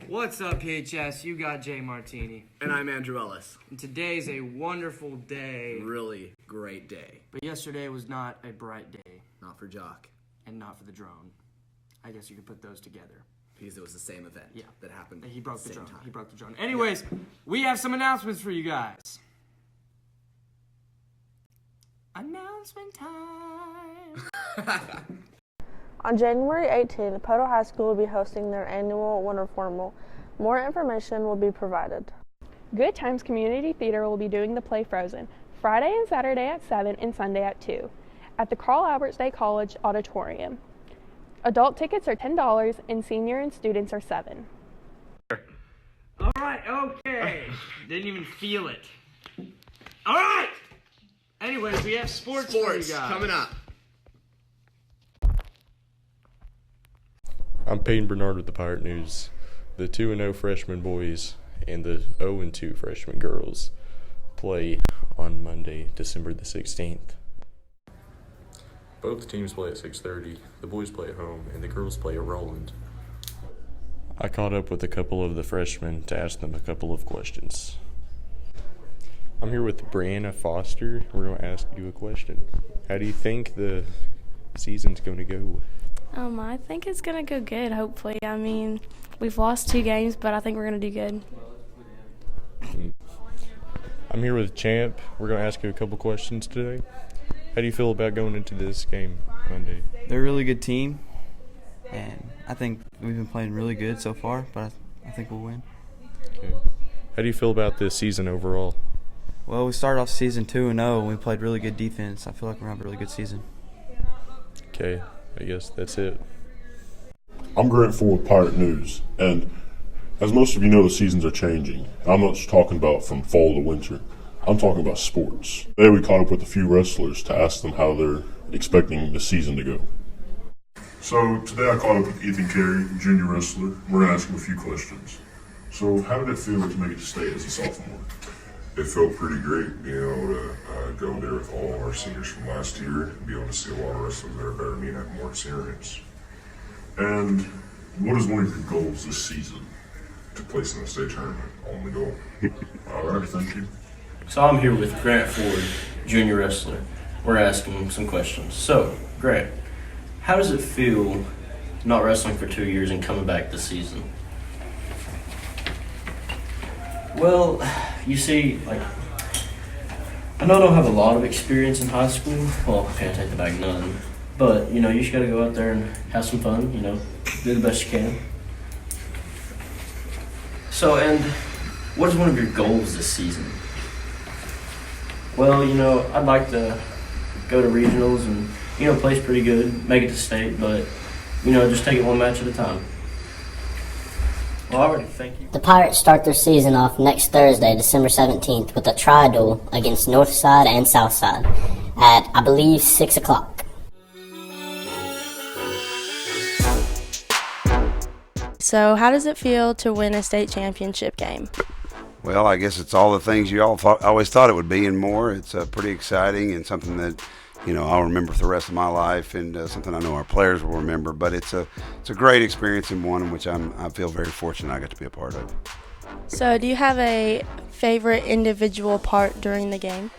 What's up, PHS? You got Jay Martini. And I'm Andrew Ellis. And today's a wonderful day. Really great day. But yesterday was not a bright day. Not for Jock. And not for the drone. I guess you could put those together. Because it was the same event that happened. He broke the drone. Time. He broke the drone. Anyways, we have some announcements for you guys. Announcement time. On January 18th, Poto High School will be hosting their annual Winter Formal. More information will be provided. Good Times Community Theater will be doing the play Frozen, Friday and Saturday at 7 and Sunday at 2, at the Carl Albert State College Auditorium. Adult tickets are $10 and senior and students are $7. All right, okay. Didn't even feel it. All right. Anyways, we have sports for you guys. Coming up. I'm Peyton Bernard with the Pirate News. The 2-0 freshman boys and the 0-2 freshman girls play on Monday, December the 16th. Both teams play at 6:30. The boys play at home, and the girls play at Roland. I caught up with a couple of the freshmen to ask them a couple of questions. I'm here with Brianna Foster. We're going to ask you a question. How do you think the season's going to go? I think it's going to go good, hopefully. I mean, we've lost 2 games, but I think we're going to do good. I'm here with Champ. We're going to ask you a couple questions today. How do you feel about going into this game Monday? They're a really good team, and I think we've been playing really good so far, but I think we'll win. Okay. How do you feel about this season overall? Well, we started off season 2-0, and we played really good defense. I feel like we're having a really good season. Okay, I guess that's it. I'm Grant Ford with Pirate News, and as most of you know, the seasons are changing. I'm not just talking about from fall to winter. I'm talking about sports. Today we caught up with a few wrestlers to ask them how they're expecting the season to go. So today I caught up with Ethan Carey, junior wrestler. We're going to ask him a few questions. So how did it feel to make it to state as a sophomore? It felt pretty great being able to go there with all of our seniors from last year and be able to see a lot of wrestlers that are better than me and have more experience. And what is one of your goals this season? To place in the state tournament, only goal. All right, thank you. So I'm here with Grant Ford, junior wrestler. We're asking him some questions. So, Grant, how does it feel not wrestling for 2 years and coming back this season? Well, you see, I know I don't have a lot of experience in high school. Well, I can't take the back, none. But, you just got to go out there and have some fun, do the best you can. So, and what is one of your goals this season? Well, I'd like to go to regionals and, place pretty good, make it to state, but, just take it one match at a time. Well, all right, thank you. The Pirates start their season off next Thursday, December 17th, with a tri-duel against Northside and Southside at, I believe, 6 o'clock. So how does it feel to win a state championship game? Well, I guess it's all the things you always thought it would be and more. It's pretty exciting and something that, I'll remember for the rest of my life, and something I know our players will remember. But it's a great experience and one in which I feel very fortunate I got to be a part of. So do you have a favorite individual part during the game?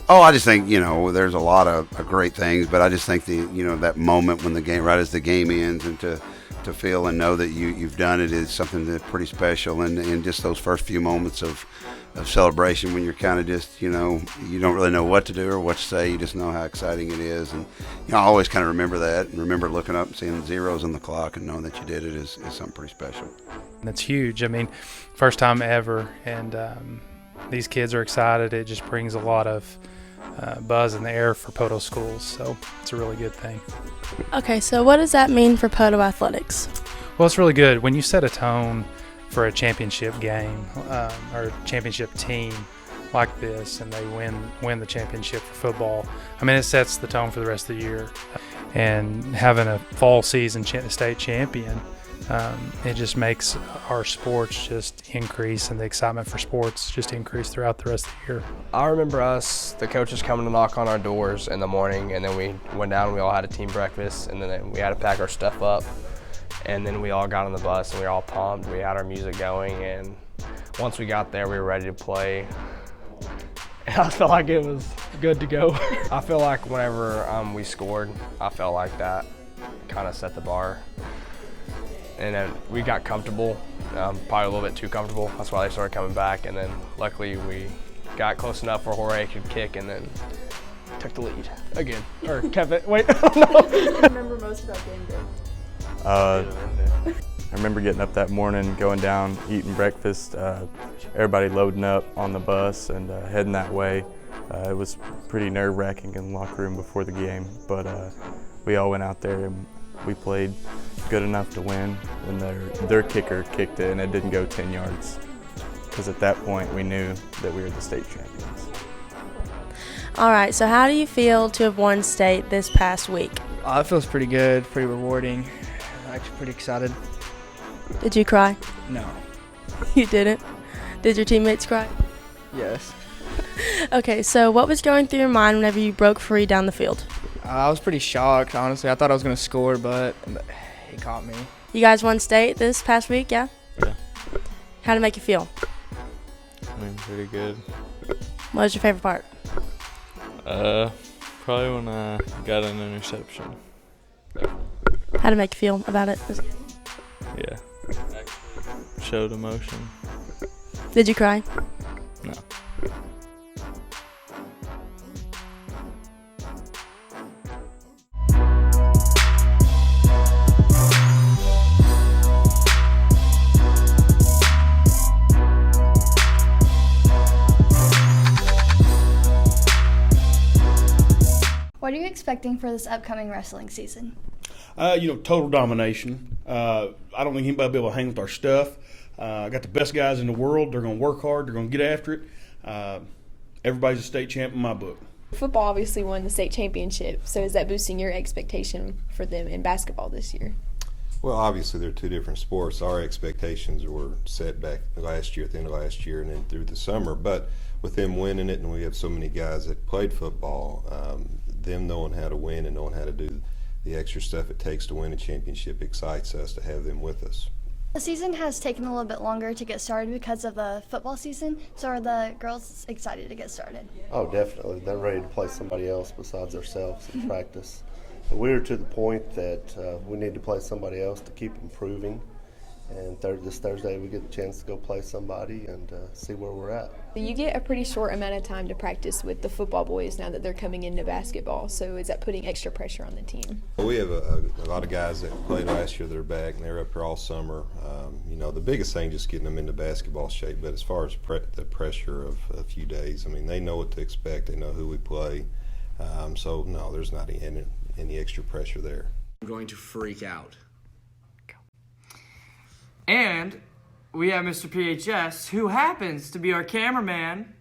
Oh, I just think, there's a lot of great things, but I just think that moment when right as the game ends and to feel and know that you've done it is something that's pretty special, and just those first few moments of celebration when you're kind of just, you don't really know what to do or what to say. You just know how exciting it is, and I always kind of remember that, and remember looking up and seeing zeros on the clock and knowing that you did it is something pretty special. That's huge. I mean, first time ever, and these kids are excited. It just brings a lot of buzz in the air for Poto schools, so it's a really good thing. Okay, so what does that mean for Poto athletics? Well, it's really good when you set a tone for a championship game or championship team like this, and they win the championship for football. I mean, it sets the tone for the rest of the year. And having a fall season state champion, it just makes our sports just increase, and the excitement for sports just increase throughout the rest of the year. I remember the coaches coming to knock on our doors in the morning, and then we went down and we all had a team breakfast, and then we had to pack our stuff up. And then we all got on the bus and we were all pumped. We had our music going, and once we got there, we were ready to play. And I felt like it was good to go. I feel like whenever we scored, I felt like that kind of set the bar. And then we got comfortable, probably a little bit too comfortable. That's why they started coming back. And then luckily we got close enough where Jorge could kick and then took the lead again. Or Kevin, wait, no. What do you remember most about game day? I remember getting up that morning, going down, eating breakfast, everybody loading up on the bus and heading that way. It was pretty nerve-wracking in the locker room before the game, but we all went out there and we played good enough to win when their kicker kicked it and it didn't go 10 yards. Because at that point we knew that we were the state champions. All right, so how do you feel to have won state this past week? It feels pretty good, pretty rewarding. Actually pretty excited. Did you cry? No. You didn't? Did your teammates cry? Yes. Okay, so what was going through your mind whenever you broke free down the field? I was pretty shocked, honestly. I thought I was going to score, but he caught me. You guys won state this past week, yeah? Yeah. How did it make you feel? I mean, pretty good. What was your favorite part? Probably when I got an interception. How did it make you feel about it? Yeah. Showed emotion. Did you cry? No. What are you expecting for this upcoming wrestling season? Total domination. I don't think anybody will be able to hang with our stuff. I got the best guys in the world. They're going to work hard. They're going to get after it. Everybody's a state champ in my book. Football obviously won the state championship, so is that boosting your expectation for them in basketball this year? Well, obviously they're two different sports. Our expectations were set back last year, at the end of last year, and then through the summer. But with them winning it, and we have so many guys that played football, them knowing how to win and knowing how to do the extra stuff it takes to win a championship excites us to have them with us. The season has taken a little bit longer to get started because of the football season, so are the girls excited to get started? Oh, definitely. They're ready to play somebody else besides ourselves in practice. We're to the point that we need to play somebody else to keep improving. And this Thursday we get the chance to go play somebody and see where we're at. You get a pretty short amount of time to practice with the football boys now that they're coming into basketball, so is that putting extra pressure on the team? We have a lot of guys that played last year that are back, and they're up here all summer. The biggest thing just getting them into basketball shape, but as far as the pressure of a few days, I mean, they know what to expect. They know who we play. So, no, there's not any extra pressure there. I'm going to freak out. And we have Mr. PHS, who happens to be our cameraman.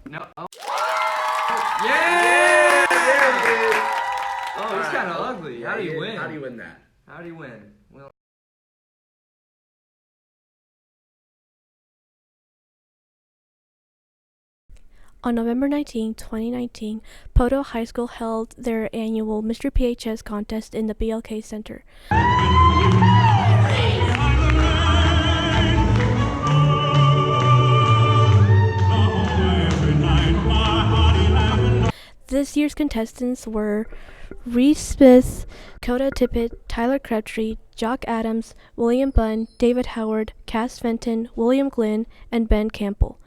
No. Oh. Yeah! There he is. Oh, he's kind of ugly. How do you win? How do you win that? How do you win? Well. On November 19, 2019, Poto High School held their annual Mr. PHS contest in the BLK Center. This year's contestants were Reese Smith, Coda Tippett, Tyler Crabtree, Jock Adams, William Bunn, David Howard, Cass Fenton, William Glenn, and Ben Campbell.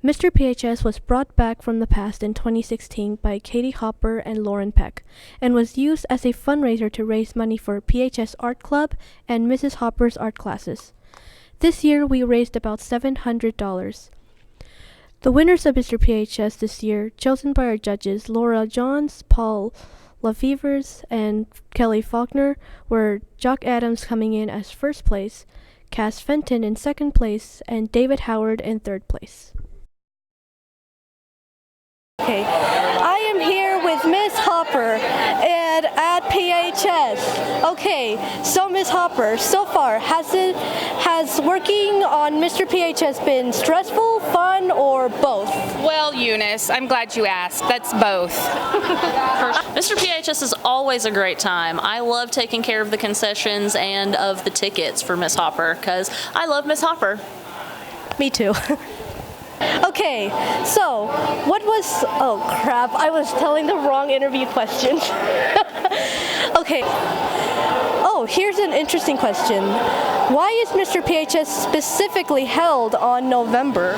Mr. PHS was brought back from the past in 2016 by Katie Hopper and Lauren Peck, and was used as a fundraiser to raise money for PHS Art Club and Mrs. Hopper's art classes. This year we raised about $700. The winners of Mr. PHS this year, chosen by our judges Laura Johns, Paul LaFevers, and Kelly Faulkner, were Jock Adams coming in as first place, Cass Fenton in second place, and David Howard in third place. Okay, I am here with Miss Hopper, and said at PHS. Okay, so Ms. Hopper, so far, has working on Mr. PHS been stressful, fun, or both? Well, Eunice, I'm glad you asked. That's both. Mr. PHS is always a great time. I love taking care of the concessions and of the tickets for Miss Hopper because I love Miss Hopper. Me too. Okay, so what was, oh crap, I was telling the wrong interview question. Okay, oh, here's an interesting question. Why is Mr. PHS specifically held on November?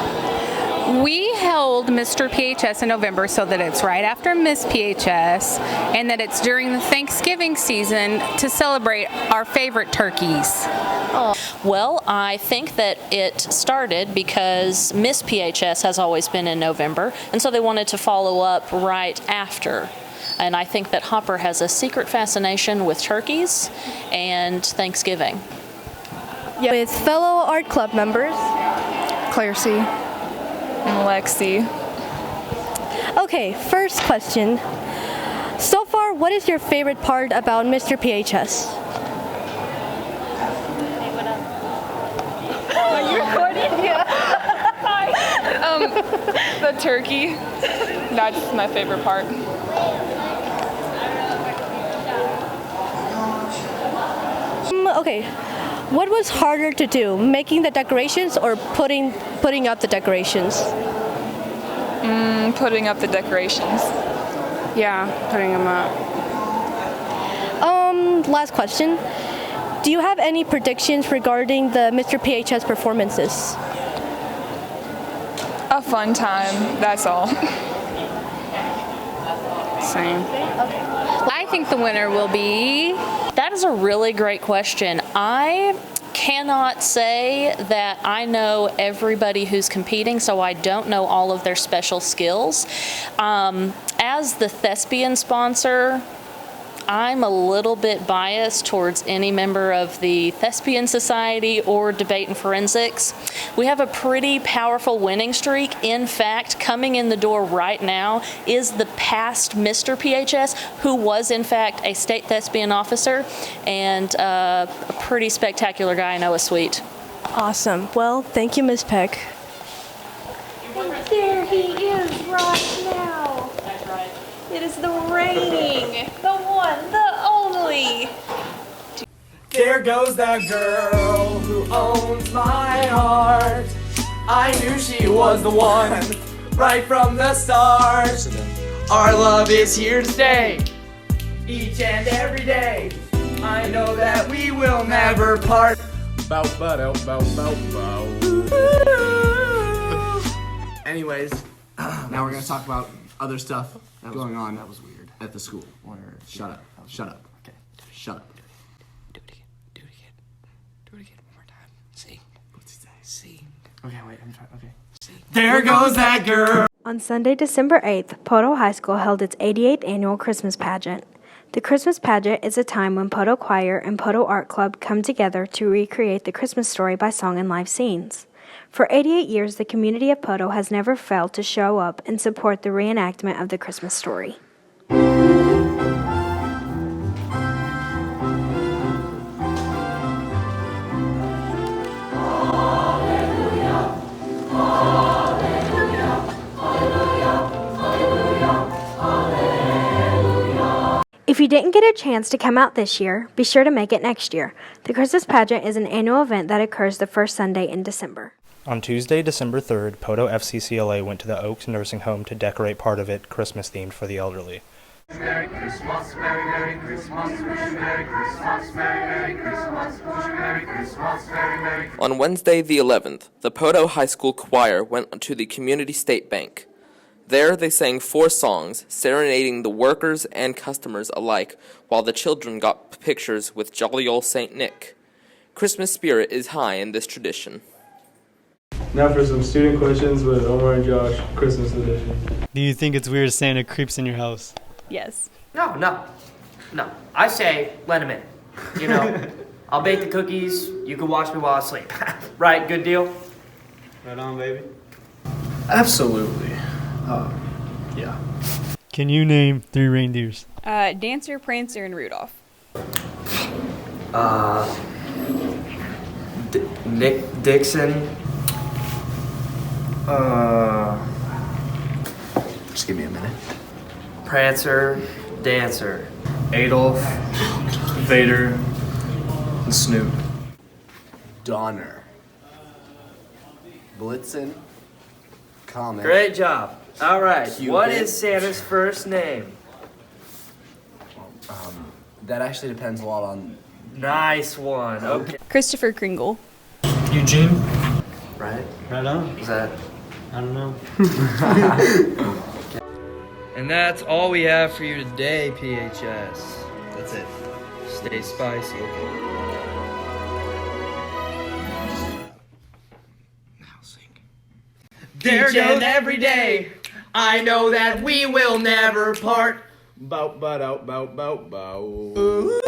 We held Mr. PHS in November so that it's right after Miss PHS and that it's during the Thanksgiving season to celebrate our favorite turkeys. Well, I think that it started because Miss PHS has always been in November, and so they wanted to follow up right after. And I think that Hopper has a secret fascination with turkeys and Thanksgiving. Yeah. With fellow art club members. Claire C. and Lexi. Okay, first question. So far, what is your favorite part about Mr. PHS? Are you recording? Yeah. Hi. The turkey. That's my favorite part. Okay, what was harder to do, making the decorations or putting up the decorations? Putting up the decorations. Yeah, putting them up. Last question. Do you have any predictions regarding the Mr. PHS performances? A fun time, that's all. Same. I think the winner will be... That is a really great question. I cannot say that I know everybody who's competing, so I don't know all of their special skills. As the thespian sponsor, I'm a little bit biased towards any member of the Thespian Society or Debate and Forensics. We have a pretty powerful winning streak. In fact, coming in the door right now is the past Mr. PHS, who was in fact a state thespian officer and a pretty spectacular guy, Noah Sweet. Awesome. Well, thank you, Ms. Peck. There he is right now. That's right. It is the reigning, the one, the only. There goes that girl who owns my heart. I knew she was the one right from the start. Our love is here to stay, each and every day. I know that we will never part. Bow, bow, bow, bow, bow. Anyways, now we're gonna talk about other stuff going on. That was weird at the school. Shut up. Shut up. Okay. Shut up. Do it again one more time. See. What's he say? See. Okay, wait. I'm trying. Okay. See. There goes that girl. On Sunday, December 8th, Poto High School held its 88th annual Christmas pageant. The Christmas pageant is a time when Poto Choir and Poto Art Club come together to recreate the Christmas story by song and live scenes. For 88 years, the community of Poto has never failed to show up and support the reenactment of the Christmas story. If you didn't get a chance to come out this year, be sure to make it next year. The Christmas pageant is an annual event that occurs the first Sunday in December. On Tuesday, December 3rd, Poto FCCLA went to the Oaks Nursing Home to decorate part of it Christmas-themed for the elderly. Merry Christmas, Merry Christmas, wish you Merry Christmas, Merry Christmas, wish you Merry Christmas, Merry Christmas. On Wednesday, the 11th, the Poto High School Choir went to the Community State Bank. There, they sang 4 songs, serenading the workers and customers alike, while the children got pictures with jolly old Saint Nick. Christmas spirit is high in this tradition. Now for some student questions with Omar and Josh, Christmas edition. Do you think it's weird Santa creeps in your house? Yes. No. I say let him in. You know, I'll bake the cookies. You can watch me while I sleep. Right? Good deal? Right on, baby. Absolutely. Yeah. Can you name 3 reindeers? Dancer, Prancer, and Rudolph. Nick Dixon. Just give me a minute. Prancer, Dancer. Adolf, Vader, and Snoop. Donner. Blitzen. Comet. Great job. All right. Cupid. What is Santa's first name? That actually depends a lot on. Nice one. Okay. Christopher Kringle. Eugene. Right? Right on. Is that? I don't know. And that's all we have for you today, PHS. That's it. Stay spicy. Each and every day, I know that we will never part. Bow, bow, bow, bow, bow. Ooh.